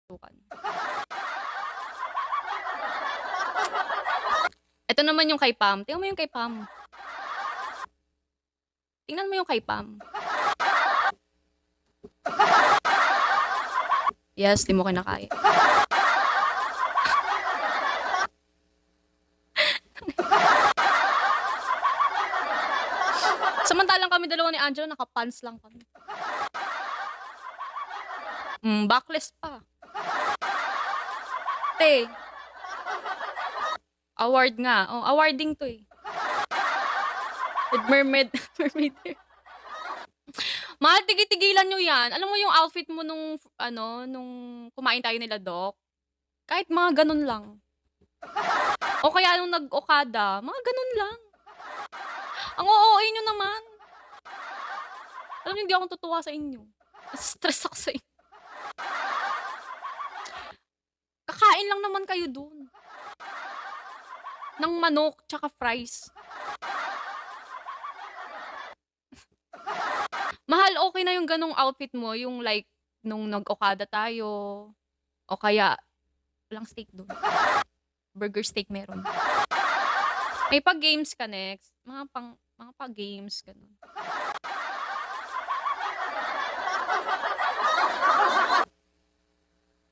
tukan. Ito naman yung kay Pam. Tingnan mo yung kay Pam. Tingnan mo yung kay Pam. Yes, di mo kinakaya. Samantalang kami dalawa ni Angelo, naka-pants lang kami. Backless pa. Te. Award nga. Oh, awarding to eh. With mermaid hair. Mahal, tigil-tigilan nyo yan. Alam mo yung outfit mo nung, nung kumain tayo nila, Doc? Kahit mga ganun lang. O kaya nung nag-Okada, mga ganun lang. Ang OOA nyo naman. Alam niyo, hindi ako tutuwa sa inyo. Stress ako sa inyo. Kakain lang naman kayo dun. Ng manok, tsaka fries. Mahal, okay na yung ganong outfit mo. Yung like, nung nag-Okada tayo. O kaya, walang steak dun. Burger steak meron. May pag-games ka next. Mga pag-games, ganun.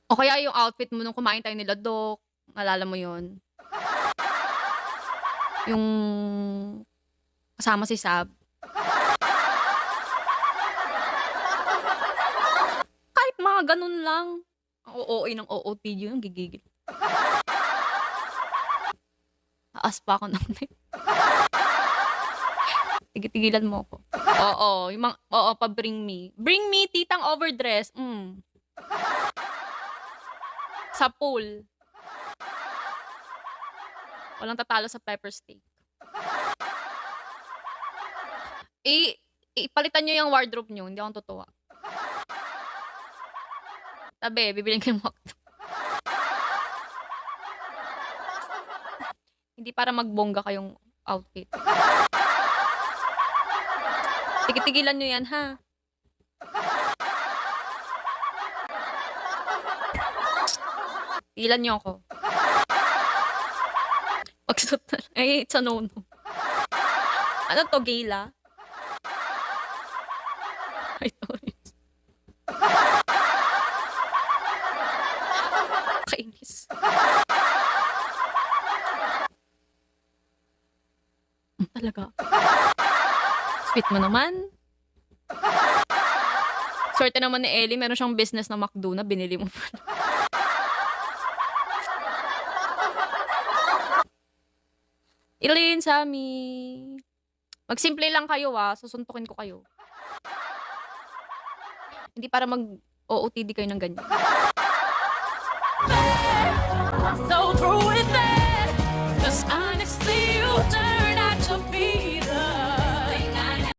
O kaya yung outfit mo nung kumain tayo nila, Doc. Naalala mo yun? Yung kasama si Sab. Kahit mga ganun lang. Ang OOA ng OOTD yun, gigigil. Taas pa ako ng neck. Tigil-tigilan mo ako. Oo, yung mga, pa-bring me. Bring me, titang overdress. Sa pool. Walang tatalo sa pepper steak. Ipalitan nyo yung wardrobe nyo. Hindi akong tutuwa. Tabi, bibiling ko yung McDo. Hindi para magbongga kayong outfit. Tigil-tigilan nyo yan, ha? Tigilan nyo ako. Pagsuot na. It's a no-no. Ano to, gala? Ay, sorry. Kainis. Talaga. Sweet mo naman. Swerte naman ni Ellie, meron siyang business na McDo na binili mo pa. Ilin, Sammy. Magsimple lang kayo, susuntukin ko kayo. Hindi para mag-OOTD kayo ng ganyan. So through with that, 'cause honestly you turn